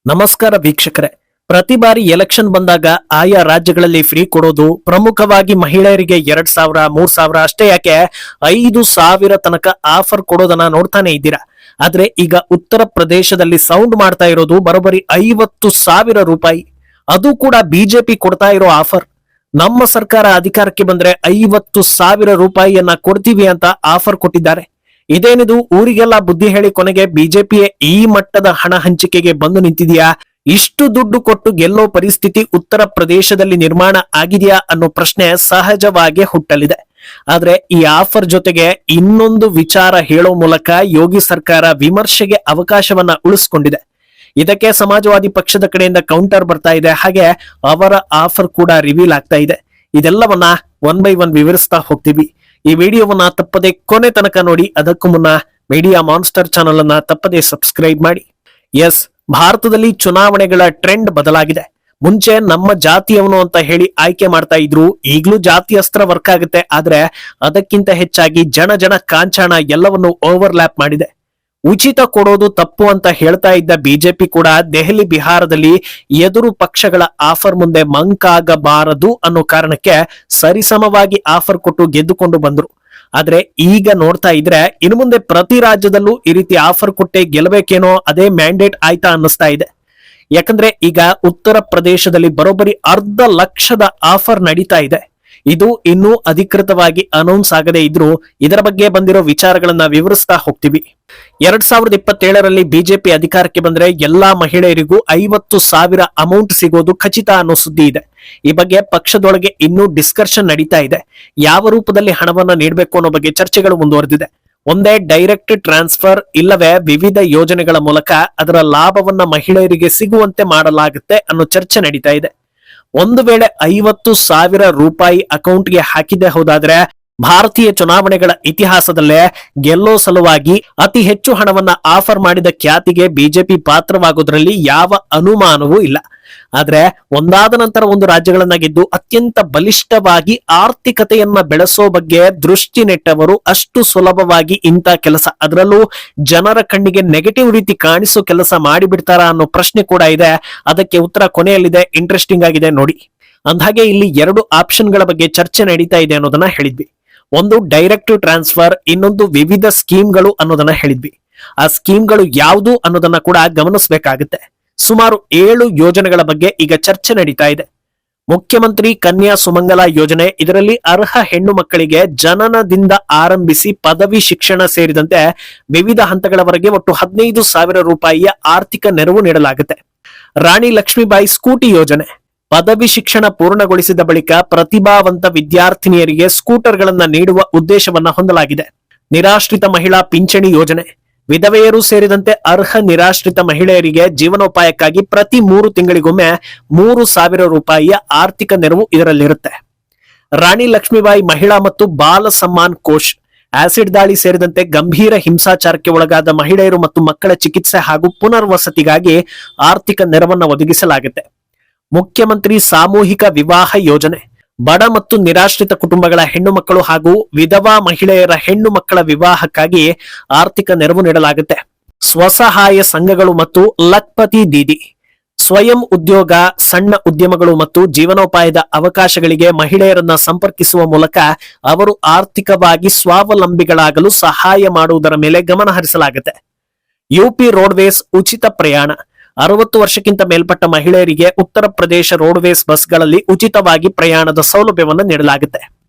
ನಮಸ್ಕಾರ ವೀಕ್ಷಕರೇ. ಪ್ರತಿ ಬಾರಿ ಎಲೆಕ್ಷನ್ ಬಂದಾಗ ಆಯಾ ರಾಜ್ಯಗಳಲ್ಲಿ ಫ್ರೀ ಕೊಡೋದು, ಪ್ರಮುಖವಾಗಿ ಮಹಿಳೆಯರಿಗೆ 2,000 3,000 ಅಷ್ಟೇ ಯಾಕೆ 5,000 ತನಕ ಆಫರ್ ಕೊಡೋದನ್ನ ನೋಡ್ತಾನೆ ಇದ್ದೀರಾ. ಆದ್ರೆ ಈಗ ಉತ್ತರ ಪ್ರದೇಶದಲ್ಲಿ ಸೌಂಡ್ ಮಾಡ್ತಾ ಇರೋದು ಬರೋಬ್ಬರಿ 50,000 ರೂಪಾಯಿ. ಅದು ಕೂಡ ಬಿಜೆಪಿ ಕೊಡ್ತಾ ಇರೋ ಆಫರ್. ನಮ್ಮ ಸರ್ಕಾರ ಅಧಿಕಾರಕ್ಕೆ ಬಂದ್ರೆ 50,000 ರೂಪಾಯಿಯನ್ನ ಕೊಡ್ತೀವಿ ಅಂತ ಆಫರ್ ಕೊಟ್ಟಿದ್ದಾರೆ. ಇದೇನಿದು ಊರಿಗೆಲ್ಲ ಬುದ್ಧಿ ಹೇಳಿ ಕೊನೆಗೆ ಬಿಜೆಪಿಯೇ ಈ ಮಟ್ಟದ ಹಣ ಹಂಚಿಕೆಗೆ ಬಂದು ನಿಂತಿದೆಯಾ? ಇಷ್ಟು ದುಡ್ಡು ಕೊಟ್ಟು ಗೆಲ್ಲೋ ಪರಿಸ್ಥಿತಿ ಉತ್ತರ ಪ್ರದೇಶದಲ್ಲಿ ನಿರ್ಮಾಣ ಆಗಿದೆಯಾ ಅನ್ನೋ ಪ್ರಶ್ನೆ ಸಹಜವಾಗಿ ಹುಟ್ಟಲಿದೆ. ಆದ್ರೆ ಈ ಆಫರ್ ಜೊತೆಗೆ ಇನ್ನೊಂದು ವಿಚಾರ ಹೇಳೋ ಮೂಲಕ ಯೋಗಿ ಸರ್ಕಾರ ವಿಮರ್ಶೆಗೆ ಅವಕಾಶವನ್ನ ಉಳಿಸ್ಕೊಂಡಿದೆ. ಇದಕ್ಕೆ ಸಮಾಜವಾದಿ ಪಕ್ಷದ ಕಡೆಯಿಂದ ಕೌಂಟರ್ ಬರ್ತಾ ಇದೆ. ಹಾಗೆ ಅವರ ಆಫರ್ ಕೂಡ ರಿವೀಲ್ ಆಗ್ತಾ ಇದೆ. ಇದೆಲ್ಲವನ್ನ ಒನ್ ಬೈ ಒನ್ ವಿವರಿಸ್ತಾ ಹೋಗ್ತೀವಿ. ಈ ವಿಡಿಯೋವನ್ನ ತಪ್ಪದೆ ಕೊನೆ ತನಕ ನೋಡಿ. ಅದಕ್ಕೂ ಮುನ್ನ ಮೀಡಿಯಾ ಮಾನ್ಸ್ಟರ್ ಚಾನಲ್ ಅನ್ನ ತಪ್ಪದೆ ಸಬ್ಸ್ಕ್ರೈಬ್ ಮಾಡಿ. ಎಸ್, ಭಾರತದಲ್ಲಿ ಚುನಾವಣೆಗಳ ಟ್ರೆಂಡ್ ಬದಲಾಗಿದೆ. ಮುಂಚೆ ನಮ್ಮ ಜಾತಿಯವನು ಅಂತ ಹೇಳಿ ಆಯ್ಕೆ ಮಾಡ್ತಾ ಇದ್ರು. ಈಗಲೂ ಜಾತಿ ಅಸ್ತ್ರ ವರ್ಕ್ ಆಗುತ್ತೆ. ಆದ್ರೆ ಅದಕ್ಕಿಂತ ಹೆಚ್ಚಾಗಿ ಜನ ಕಾಂಚಾಣ ಎಲ್ಲವನ್ನು ಓವರ್ಲ್ಯಾಪ್ ಮಾಡಿದೆ. ಉಚಿತ ಕೊಡೋದು ತಪ್ಪು ಅಂತ ಹೇಳ್ತಾ ಇದ್ದ ಬಿಜೆಪಿ ಕೂಡ ದೆಹಲಿ, ಬಿಹಾರದಲ್ಲಿ ಎದುರು ಪಕ್ಷಗಳ ಆಫರ್ ಮುಂದೆ ಮಂಕಾಗಬಾರದು ಅನ್ನೋ ಕಾರಣಕ್ಕೆ ಸರಿಸಮವಾಗಿ ಆಫರ್ ಕೊಟ್ಟು ಗೆದ್ದುಕೊಂಡು ಬಂದ್ರು. ಆದ್ರೆ ಈಗ ನೋಡ್ತಾ ಇದ್ರೆ ಇನ್ನು ಮುಂದೆ ಪ್ರತಿ ರಾಜ್ಯದಲ್ಲೂ ಈ ರೀತಿ ಆಫರ್ ಕೊಟ್ಟೆ ಗೆಲ್ಲಬೇಕೇನೋ, ಅದೇ ಮ್ಯಾಂಡೇಟ್ ಆಯ್ತಾ ಅನ್ನಿಸ್ತಾ ಇದೆ. ಯಾಕಂದ್ರೆ ಈಗ ಉತ್ತರ ಪ್ರದೇಶದಲ್ಲಿ ಬರೋಬ್ಬರಿ 1,00,000 ಆಫರ್ ನಡೀತಾ ಇದೆ. ಇದು ಇನ್ನೂ ಅಧಿಕೃತವಾಗಿ ಅನೌನ್ಸ್ ಆಗದೆ ಇದ್ರು ಇದರ ಬಗ್ಗೆ ಬಂದಿರೋ ವಿಚಾರಗಳನ್ನ ವಿವರಿಸ್ತಾ ಹೋಗ್ತೀವಿ. 2027ರಲ್ಲಿ ಬಿಜೆಪಿ ಅಧಿಕಾರಕ್ಕೆ ಬಂದ್ರೆ ಎಲ್ಲಾ ಮಹಿಳೆಯರಿಗೂ 50,000 ಅಮೌಂಟ್ ಸಿಗೋದು ಖಚಿತ ಅನ್ನೋ ಸುದ್ದಿ ಇದೆ. ಈ ಬಗ್ಗೆ ಪಕ್ಷದೊಳಗೆ ಇನ್ನೂ ಡಿಸ್ಕಷನ್ ನಡೀತಾ ಇದೆ. ಯಾವ ರೂಪದಲ್ಲಿ ಹಣವನ್ನ ನೀಡಬೇಕು ಅನ್ನೋ ಬಗ್ಗೆ ಚರ್ಚೆಗಳು ಮುಂದುವರೆದಿದೆ. ಒಂದೇ ಡೈರೆಕ್ಟ್ ಟ್ರಾನ್ಸ್ಫರ್ ಇಲ್ಲವೇ ವಿವಿಧ ಯೋಜನೆಗಳ ಮೂಲಕ ಅದರ ಲಾಭವನ್ನ ಮಹಿಳೆಯರಿಗೆ ಸಿಗುವಂತೆ ಮಾಡಲಾಗುತ್ತೆ ಅನ್ನೋ ಚರ್ಚೆ ನಡೀತಾ ಇದೆ. ಒಂದು ವೇಳೆ 50,000 ರೂಪಾಯಿ ಅಕೌಂಟ್ಗೆ ಹಾಕಿದೆ ಹೋದಾದ್ರೆ ಭಾರತೀಯ ಚುನಾವಣೆಗಳ ಇತಿಹಾಸದಲ್ಲೇ ಗೆಲ್ಲೋ ಸಲುವಾಗಿ ಅತಿ ಹೆಚ್ಚು ಹಣವನ್ನ ಆಫರ್ ಮಾಡಿದ ಖ್ಯಾತಿಗೆ ಬಿಜೆಪಿ ಪಾತ್ರವಾಗೋದ್ರಲ್ಲಿ ಯಾವ ಅನುಮಾನವೂ ಇಲ್ಲ. ಆದ್ರೆ ಒಂದಾದ ನಂತರ ಒಂದು ರಾಜ್ಯಗಳನ್ನ ಗೆದ್ದು ಅತ್ಯಂತ ಬಲಿಷ್ಠವಾಗಿ ಆರ್ಥಿಕತೆಯನ್ನ ಬೆಳೆಸೋ ಬಗ್ಗೆ ದೃಷ್ಟಿ ನೆಟ್ಟವರು ಅಷ್ಟು ಸುಲಭವಾಗಿ ಇಂಥ ಕೆಲಸ, ಅದರಲ್ಲೂ ಜನರ ಕಣ್ಣಿಗೆ ನೆಗೆಟಿವ್ ರೀತಿ ಕಾಣಿಸೋ ಕೆಲಸ ಮಾಡಿಬಿಡ್ತಾರ ಅನ್ನೋ ಪ್ರಶ್ನೆ ಕೂಡ ಇದೆ. ಅದಕ್ಕೆ ಉತ್ತರ ಕೊನೆಯಲ್ಲಿದೆ. ಇಂಟ್ರೆಸ್ಟಿಂಗ್ ಆಗಿದೆ ನೋಡಿ. ಅಂದ್ಹಾಗೆ ಇಲ್ಲಿ 2 ಆಪ್ಷನ್ಗಳ ಬಗ್ಗೆ ಚರ್ಚೆ ನಡೀತಾ ಇದೆ ಅನ್ನೋದನ್ನ ಹೇಳಿದ್ವಿ. ಒಂದು ಡೈರೆಕ್ಟ್ ಟ್ರಾನ್ಸ್ಫರ್, ಇನ್ನೊಂದು ವಿವಿಧ ಸ್ಕೀಮ್ಗಳು ಅನ್ನೋದನ್ನ ಹೇಳಿದ್ವಿ. ಆ ಸ್ಕೀಮ್ಗಳು ಯಾವುದು ಅನ್ನೋದನ್ನ ಕೂಡ ಗಮನಿಸಬೇಕಾಗುತ್ತೆ. ಸುಮಾರು 7 ಯೋಜನೆಗಳ ಬಗ್ಗೆ ಈಗ ಚರ್ಚೆ ನಡೀತಾ ಇದೆ. ಮುಖ್ಯಮಂತ್ರಿ ಕನ್ಯಾ ಸುಮಂಗಲ ಯೋಜನೆ, ಇದರಲ್ಲಿ ಅರ್ಹ ಹೆಣ್ಣು ಮಕ್ಕಳಿಗೆ ಜನನದಿಂದ ಆರಂಭಿಸಿ ಪದವಿ ಶಿಕ್ಷಣ ಸೇರಿದಂತೆ ವಿವಿಧ ಹಂತಗಳವರೆಗೆ ಒಟ್ಟು 15,000 ರೂಪಾಯಿಯ ಆರ್ಥಿಕ ನೆರವು ನೀಡಲಾಗುತ್ತೆ. ರಾಣಿ ಲಕ್ಷ್ಮೀಬಾಯಿ ಸ್ಕೂಟಿ ಯೋಜನೆ, ಪದವಿ ಶಿಕ್ಷಣ ಪೂರ್ಣಗೊಳಿಸಿದ ಬಳಿಕ ಪ್ರತಿಭಾವಂತ ವಿದ್ಯಾರ್ಥಿನಿಯರಿಗೆ ಸ್ಕೂಟರ್ಗಳನ್ನ ನೀಡುವ ಉದ್ದೇಶವನ್ನ ಹೊಂದಲಾಗಿದೆ. ನಿರಾಶ್ರಿತ ಮಹಿಳಾ ಪಿಂಚಣಿ ಯೋಜನೆ, ವಿಧವೆಯರು ಸೇರಿದಂತೆ ಅರ್ಹ ನಿರಾಶ್ರಿತ ಮಹಿಳೆಯರಿಗೆ ಜೀವನೋಪಾಯಕ್ಕಾಗಿ ಪ್ರತಿ 3 ತಿಂಗಳಿಗೊಮ್ಮೆ 3,000 ರೂಪಾಯಿಯ ಆರ್ಥಿಕ ನೆರವು ಇದರಲ್ಲಿರುತ್ತೆ. ರಾಣಿ ಲಕ್ಷ್ಮೀಬಾಯಿ ಮಹಿಳಾ ಮತ್ತು ಬಾಲ ಸಮ್ಮಾನ್ ಕೋಶ್, ಆಸಿಡ್ ದಾಳಿ ಸೇರಿದಂತೆ ಗಂಭೀರ ಹಿಂಸಾಚಾರಕ್ಕೆ ಒಳಗಾದ ಮಹಿಳೆಯರು ಮತ್ತು ಮಕ್ಕಳ ಚಿಕಿತ್ಸೆ ಹಾಗೂ ಪುನರ್ವಸತಿಗಾಗಿ ಆರ್ಥಿಕ ನೆರವನ್ನ ಒದಗಿಸಲಾಗುತ್ತೆ. ಮುಖ್ಯಮಂತ್ರಿ ಸಾಮೂಹಿಕ ವಿವಾಹ ಯೋಜನೆ, ಬಡ ಮತ್ತು ನಿರಾಶ್ರಿತ ಕುಟುಂಬಗಳ ಹೆಣ್ಣು ಮಕ್ಕಳು ಹಾಗೂ ವಿಧವಾ ಮಹಿಳೆಯರ ಹೆಣ್ಣು ಮಕ್ಕಳ ವಿವಾಹಕ್ಕಾಗಿ ಆರ್ಥಿಕ ನೆರವು ನೀಡಲಾಗುತ್ತೆ. ಸ್ವಸಹಾಯ ಸಂಘಗಳು ಮತ್ತು ಲಖ್ಪತಿ ದೀದಿ, ಸ್ವಯಂ ಉದ್ಯೋಗ, ಸಣ್ಣ ಉದ್ಯಮಗಳು ಮತ್ತು ಜೀವನೋಪಾಯದ ಅವಕಾಶಗಳಿಗೆ ಮಹಿಳೆಯರನ್ನ ಸಂಪರ್ಕಿಸುವ ಮೂಲಕ ಅವರು ಆರ್ಥಿಕವಾಗಿ ಸ್ವಾವಲಂಬಿಗಳಾಗಲು ಸಹಾಯ ಮಾಡುವುದರ ಮೇಲೆ ಗಮನ ಹರಿಸಲಾಗುತ್ತೆ. ಯುಪಿ ರೋಡ್ವೇಸ್ ಉಚಿತ ಪ್ರಯಾಣ, 60 ವರ್ಷಕ್ಕಿಂತ ಮೇಲ್ಪಟ್ಟ ಮಹಿಳೆಯರಿಗೆ ಉತ್ತರ ಪ್ರದೇಶ ರೋಡ್ವೇಸ್ ಬಸ್ಗಳಲ್ಲಿ ಉಚಿತವಾಗಿ ಪ್ರಯಾಣದ ಸೌಲಭ್ಯವನ್ನು ನೀಡಲಾಗುತ್ತೆ.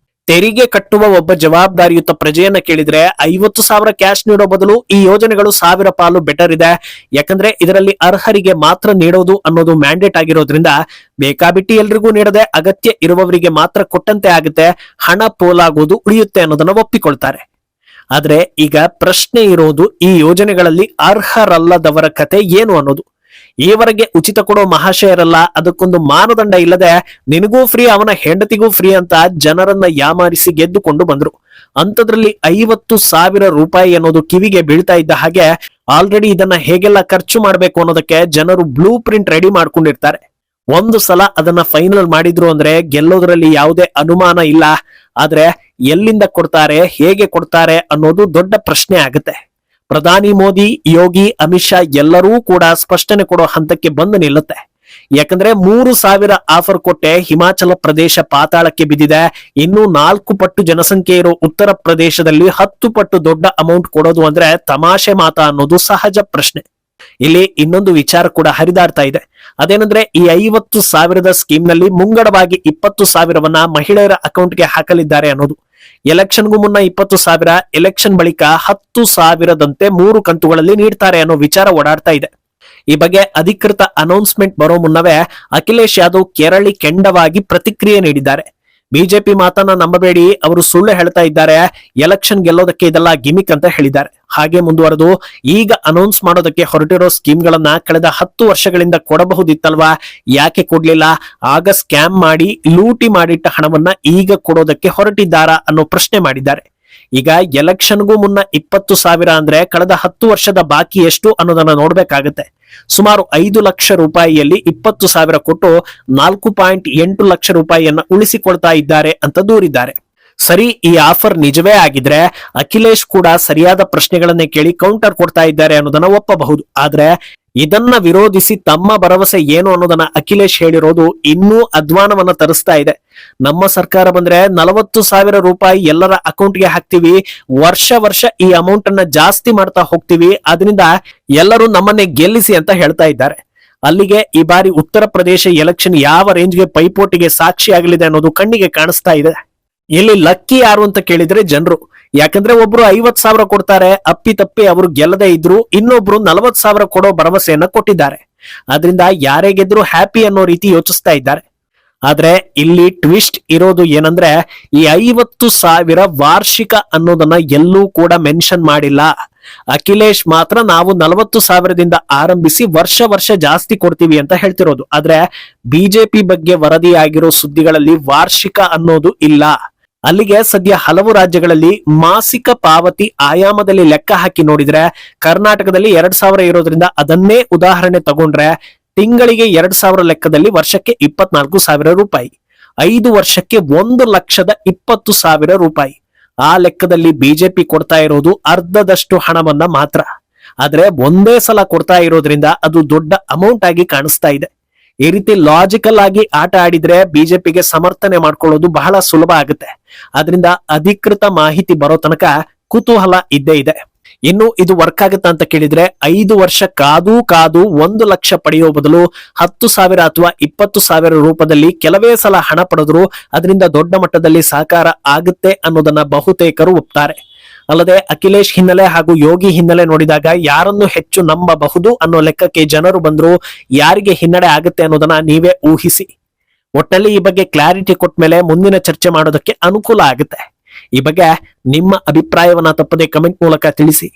ತೆರಿಗೆ ಕಟ್ಟುವ ಒಬ್ಬ ಜವಾಬ್ದಾರಿಯುತ ಪ್ರಜೆಯನ್ನ ಕೇಳಿದ್ರೆ 50,000 ಕ್ಯಾಶ್ ನೀಡೋ ಬದಲು ಈ ಯೋಜನೆಗಳು 1,000 ಪಾಲು ಬೆಟರ್ ಇದೆ. ಯಾಕಂದ್ರೆ ಇದರಲ್ಲಿ ಅರ್ಹರಿಗೆ ಮಾತ್ರ ನೀಡೋದು ಅನ್ನೋದು ಮ್ಯಾಂಡೇಟ್ ಆಗಿರೋದ್ರಿಂದ ಬೇಕಾಬಿಟ್ಟಿ ಎಲ್ರಿಗೂ ನೀಡದೆ ಅಗತ್ಯ ಇರುವವರಿಗೆ ಮಾತ್ರ ಕೊಟ್ಟಂತೆ ಆಗುತ್ತೆ. ಹಣ ಪೋಲಾಗೋದು ಉಳಿಯುತ್ತೆ ಅನ್ನೋದನ್ನ ಒಪ್ಪಿಕೊಳ್ತಾರೆ. ಆದ್ರೆ ಈಗ ಪ್ರಶ್ನೆ ಇರೋದು ಈ ಯೋಜನೆಗಳಲ್ಲಿ ಅರ್ಹರಲ್ಲದವರ ಕತೆ ಏನು ಅನ್ನೋದು. ಈವರೆಗೆ ಉಚಿತ ಕೊಡೋ ಮಹಾಶಯರಲ್ಲ, ಅದಕ್ಕೊಂದು ಮಾನದಂಡ ಇಲ್ಲದೆ ನಿನಗೂ ಫ್ರೀ ಅವನ ಹೆಂಡತಿಗೂ ಫ್ರೀ ಅಂತ ಜನರನ್ನ ಯಾಮಾರಿಸಿ ಗೆದ್ದುಕೊಂಡು ಬಂದ್ರು. ಅಂತದ್ರಲ್ಲಿ 50,000 ರೂಪಾಯಿ ಅನ್ನೋದು ಕಿವಿಗೆ ಬೀಳ್ತಾ ಇದ್ದ ಹಾಗೆ ಆಲ್ರೆಡಿ ಇದನ್ನ ಹೇಗೆಲ್ಲ ಖರ್ಚು ಮಾಡ್ಬೇಕು ಅನ್ನೋದಕ್ಕೆ ಜನರು ಬ್ಲೂ ಪ್ರಿಂಟ್ ರೆಡಿ ಮಾಡ್ಕೊಂಡಿರ್ತಾರೆ. ಒಂದು ಸಲ ಅದನ್ನ ಫೈನಲ್ ಮಾಡಿದ್ರು ಅಂದ್ರೆ ಗೆಲ್ಲೋದ್ರಲ್ಲಿ ಯಾವುದೇ ಅನುಮಾನ ಇಲ್ಲ. ಆದ್ರೆ ಎಲ್ಲಿಂದ ಕೊಡ್ತಾರೆ, ಹೇಗೆ ಕೊಡ್ತಾರೆ ಅನ್ನೋದು ದೊಡ್ಡ ಪ್ರಶ್ನೆ ಆಗುತ್ತೆ. ಪ್ರಧಾನಿ ಮೋದಿ, ಯೋಗಿ, ಅಮಿತ್ ಶಾ ಎಲ್ಲರೂ ಕೂಡ ಸ್ಪಷ್ಟನೆ ಕೊಡೋ ಹಂತಕ್ಕೆ ಬಂದು ನಿಲ್ಲುತ್ತೆ. ಯಾಕಂದ್ರೆ 3,000 ಆಫರ್ ಕೊಟ್ಟೆ ಹಿಮಾಚಲ ಪ್ರದೇಶ ಪಾತಾಳಕ್ಕೆ ಬಿದ್ದಿದೆ. ಇನ್ನು 4 ಪಟ್ಟು ಜನಸಂಖ್ಯೆ ಇರೋ ಉತ್ತರ ಪ್ರದೇಶದಲ್ಲಿ 10 ಪಟ್ಟು ದೊಡ್ಡ ಅಮೌಂಟ್ ಕೊಡೋದು ಅಂದ್ರೆ ತಮಾಷೆ ಮಾತಾ ಅನ್ನೋದು ಸಹಜ ಪ್ರಶ್ನೆ. ಇಲ್ಲಿ ಇನ್ನೊಂದು ವಿಚಾರ ಕೂಡ ಹರಿದಾಡ್ತಾ ಇದೆ. ಅದೇನಂದ್ರೆ ಈ 50,000 ಸ್ಕೀಮ್ ನಲ್ಲಿ ಮುಂಗಡವಾಗಿ 20,000ವನ್ನ ಮಹಿಳೆಯರ ಅಕೌಂಟ್ಗೆ ಹಾಕಲಿದ್ದಾರೆ ಅನ್ನೋದು. ಎಲೆಕ್ಷನ್ಗೂ ಮುನ್ನ 20,000, ಎಲೆಕ್ಷನ್ ಬಳಿಕ 10,000ದಂತೆ 3 ಕಂತುಗಳಲ್ಲಿ ನೀಡ್ತಾರೆ ಅನ್ನೋ ವಿಚಾರ ಓಡಾಡ್ತಾ ಇದೆ. ಈ ಬಗ್ಗೆ ಅಧಿಕೃತ ಅನೌನ್ಸ್ಮೆಂಟ್ ಬರೋ ಮುನ್ನವೇ ಅಖಿಲೇಶ್ ಯಾದವ್ ಕೆರಳಿ ಕೆಂಡವಾಗಿ ಪ್ರತಿಕ್ರಿಯೆ ನೀಡಿದ್ದಾರೆ. ಬಿಜೆಪಿ ಮಾತನ್ನ ನಂಬಬೇಡಿ, ಅವರು ಸುಳ್ಳು ಹೇಳ್ತಾ ಇದ್ದಾರೆ, ಎಲೆಕ್ಷನ್ ಗೆಲ್ಲೋದಕ್ಕೆ ಇದೆಲ್ಲ ಗಿಮಿಕ್ ಅಂತ ಹೇಳಿದ್ದಾರೆ. ಹಾಗೆ ಮುಂದುವರೆದು, ಈಗ ಅನೌನ್ಸ್ ಮಾಡೋದಕ್ಕೆ ಹೊರಟಿರೋ ಸ್ಕೀಮ್ಗಳನ್ನ ಕಳೆದ 10 ವರ್ಷಗಳಿಂದ ಕೊಡಬಹುದಿತ್ತಲ್ವಾ, ಯಾಕೆ ಕೊಡ್ಲಿಲ್ಲ? ಆಗ ಸ್ಕ್ಯಾಮ್ ಮಾಡಿ ಲೂಟಿ ಮಾಡಿಟ್ಟ ಹಣವನ್ನ ಈಗ ಕೊಡೋದಕ್ಕೆ ಹೊರಟಿದ್ದಾರಾ ಅನ್ನೋ ಪ್ರಶ್ನೆ ಮಾಡಿದ್ದಾರೆ. ಈಗ ಎಲೆಕ್ಷನ್ಗೂ ಮುನ್ನ 20,000 ಅಂದ್ರೆ ಕಳೆದ 10 ವರ್ಷದ ಬಾಕಿ ಎಷ್ಟು ಅನ್ನೋದನ್ನ ನೋಡ್ಬೇಕಾಗತ್ತೆ. ಸುಮಾರು 5 ಲಕ್ಷ ರೂಪಾಯಿಯಲ್ಲಿ 20,000 ಕೊಟ್ಟು 4.8 ಲಕ್ಷ ರೂಪಾಯಿಯನ್ನ ಉಳಿಸಿಕೊಳ್ತಾ ಇದ್ದಾರೆ ಅಂತ ದೂರಿದ್ದಾರೆ. ಸರಿ, ಈ ಆಫರ್ ನಿಜವೇ ಆಗಿದ್ರೆ ಅಖಿಲೇಶ್ ಕೂಡ ಸರಿಯಾದ ಪ್ರಶ್ನೆಗಳನ್ನೇ ಕೇಳಿ ಕೌಂಟರ್ ಕೊಡ್ತಾ ಇದ್ದಾರೆ ಅನ್ನೋದನ್ನ ಒಪ್ಪಬಹುದು. ಆದ್ರೆ ಇದನ್ನ ವಿರೋಧಿಸಿ ತಮ್ಮ ಭರವಸೆ ಏನು ಅನ್ನೋದನ್ನ ಅಖಿಲೇಶ್ ಹೇಳಿರೋದು ಇನ್ನೂ ಅಧ್ವಾನವನ್ನ ತರಿಸ್ತಾ ಇದೆ. ನಮ್ಮ ಸರ್ಕಾರ ಬಂದ್ರೆ 40,000 ರೂಪಾಯಿ ಎಲ್ಲರ ಅಕೌಂಟ್ಗೆ ಹಾಕ್ತಿವಿ, ವರ್ಷ ಈ ಅಮೌಂಟ್ ಅನ್ನ ಜಾಸ್ತಿ ಮಾಡ್ತಾ ಹೋಗ್ತೀವಿ, ಅದರಿಂದ ಎಲ್ಲರೂ ನಮ್ಮನ್ನೇ ಗೆಲ್ಲಿಸಿ ಅಂತ ಹೇಳ್ತಾ ಇದ್ದಾರೆ. ಅಲ್ಲಿಗೆ ಈ ಬಾರಿ ಉತ್ತರ ಪ್ರದೇಶ ಎಲೆಕ್ಷನ್ ಯಾವ ರೇಂಜ್ಗೆ ಪೈಪೋಟಿಗೆ ಸಾಕ್ಷಿ ಆಗಲಿದೆ ಅನ್ನೋದು ಕಣ್ಣಿಗೆ ಕಾಣಿಸ್ತಾ ಇದೆ. ಇಲ್ಲಿ ಲಕ್ಕಿ ಯಾರು ಅಂತ ಕೇಳಿದ್ರೆ ಜನರು. ಯಾಕಂದ್ರೆ ಒಬ್ರು 50,000 ಕೊಡ್ತಾರೆ, ಅಪ್ಪಿ ತಪ್ಪಿ ಅವರು ಗೆಲ್ಲದೆ ಇದ್ರು, ಇನ್ನೊಬ್ರು 40,000 ಕೊಡೋ ಭರವಸೆಯನ್ನ ಕೊಟ್ಟಿದ್ದಾರೆ. ಆದ್ರಿಂದ ಯಾರೇ ಗೆದ್ರು ಹ್ಯಾಪಿ ಅನ್ನೋ ರೀತಿ ಯೋಚಿಸ್ತಾ ಇದ್ದಾರೆ. ಆದ್ರೆ ಇಲ್ಲಿ ಟ್ವಿಸ್ಟ್ ಇರೋದು ಏನಂದ್ರೆ, ಈ 50,000 ವಾರ್ಷಿಕ ಅನ್ನೋದನ್ನ ಎಲ್ಲೂ ಕೂಡ ಮೆನ್ಷನ್ ಮಾಡಿಲ್ಲ. ಅಖಿಲೇಶ್ ಮಾತ್ರ ನಾವು 40,000ದಿಂದ ಆರಂಭಿಸಿ ವರ್ಷ ಜಾಸ್ತಿ ಕೊಡ್ತೀವಿ ಅಂತ ಹೇಳ್ತಿರೋದು. ಆದ್ರೆ ಬಿಜೆಪಿ ಬಗ್ಗೆ ವರದಿಯಾಗಿರೋ ಸುದ್ದಿಗಳಲ್ಲಿ ವಾರ್ಷಿಕ ಅನ್ನೋದು ಇಲ್ಲ. ಅಲ್ಲಿಗೆ ಸದ್ಯ ಹಲವು ರಾಜ್ಯಗಳಲ್ಲಿ ಮಾಸಿಕ ಪಾವತಿ ಆಯಾಮದಲ್ಲಿ ಲೆಕ್ಕ ಹಾಕಿ ನೋಡಿದ್ರೆ ಕರ್ನಾಟಕದಲ್ಲಿ 2,000 ಇರೋದ್ರಿಂದ ಅದನ್ನೇ ಉದಾಹರಣೆ ತಗೊಂಡ್ರೆ ತಿಂಗಳಿಗೆ 2,000 ಲೆಕ್ಕದಲ್ಲಿ ವರ್ಷಕ್ಕೆ 24,000 ರೂಪಾಯಿ, 5 ವರ್ಷಕ್ಕೆ 1,20,000 ರೂಪಾಯಿ. ಆ ಲೆಕ್ಕದಲ್ಲಿ ಬಿಜೆಪಿ ಕೊಡ್ತಾ ಇರೋದು ಅರ್ಧದಷ್ಟು ಹಣವನ್ನ ಮಾತ್ರ. ಆದ್ರೆ ಒಂದೇ ಸಲ ಕೊಡ್ತಾ ಇರೋದ್ರಿಂದ ಅದು ದೊಡ್ಡ ಅಮೌಂಟ್ ಆಗಿ ಕಾಣಿಸ್ತಾ ಇದೆ. ಈ ರೀತಿ ಲಾಜಿಕಲ್ ಆಗಿ ಆಟ ಆಡಿದ್ರೆ ಬಿಜೆಪಿಗೆ ಸಮರ್ಥನೆ ಮಾಡ್ಕೊಳ್ಳೋದು ಬಹಳ ಸುಲಭ ಆಗುತ್ತೆ. ಆದ್ರಿಂದ ಅಧಿಕೃತ ಮಾಹಿತಿ ಬರೋ ತನಕ ಕುತೂಹಲ ಇದ್ದೇ ಇದೆ. ಇನ್ನು ಇದು ವರ್ಕ್ ಆಗುತ್ತಾ ಅಂತ ಕೇಳಿದ್ರೆ 5 ವರ್ಷ ಕಾದು 1 ಲಕ್ಷ ಪಡೆಯೋ ಬದಲು 10,000 ಅಥವಾ 20,000 ರೂಪದಲ್ಲಿ ಕೆಲವೇ ಸಲ ಹಣ ಪಡೆದ್ರು ಅದರಿಂದ ದೊಡ್ಡ ಮಟ್ಟದಲ್ಲಿ ಸಾಕಾರ ಆಗುತ್ತೆ ಅನ್ನೋದನ್ನ ಬಹುತೇಕರು ಒಪ್ತಾರೆ. ಅಲ್ಲದೆ ಅಖಿಲೇಶ್ ಹಿನ್ನೆಲೆ ಹಾಗೂ ಯೋಗಿ ಹಿನ್ನೆಲೆ ನೋಡಿದಾಗ ಯಾರನ್ನು ಹೆಚ್ಚು ನಂಬಬಹುದು ಅನ್ನೋ ಲೆಕ್ಕಕ್ಕೆ ಜನರು ಬಂದ್ರು ಯಾರಿಗೆ ಹಿನ್ನಡೆ ಆಗುತ್ತೆ ಅನ್ನೋದನ್ನ ನೀವೇ ಊಹಿಸಿ. ಒಟ್ಟಲ್ಲಿ ಈ ಬಗ್ಗೆ ಕ್ಲಾರಿಟಿ ಕೊಟ್ಟ ಮೇಲೆ ಮುಂದಿನ ಚರ್ಚೆ ಮಾಡೋದಕ್ಕೆ ಅನುಕೂಲ ಆಗುತ್ತೆ. ಈ ಬಗ್ಗೆ ನಿಮ್ಮ ಅಭಿಪ್ರಾಯವನ್ನ ತಪ್ಪದೆ ಕಮೆಂಟ್ ಮೂಲಕ ತಿಳಿಸಿ.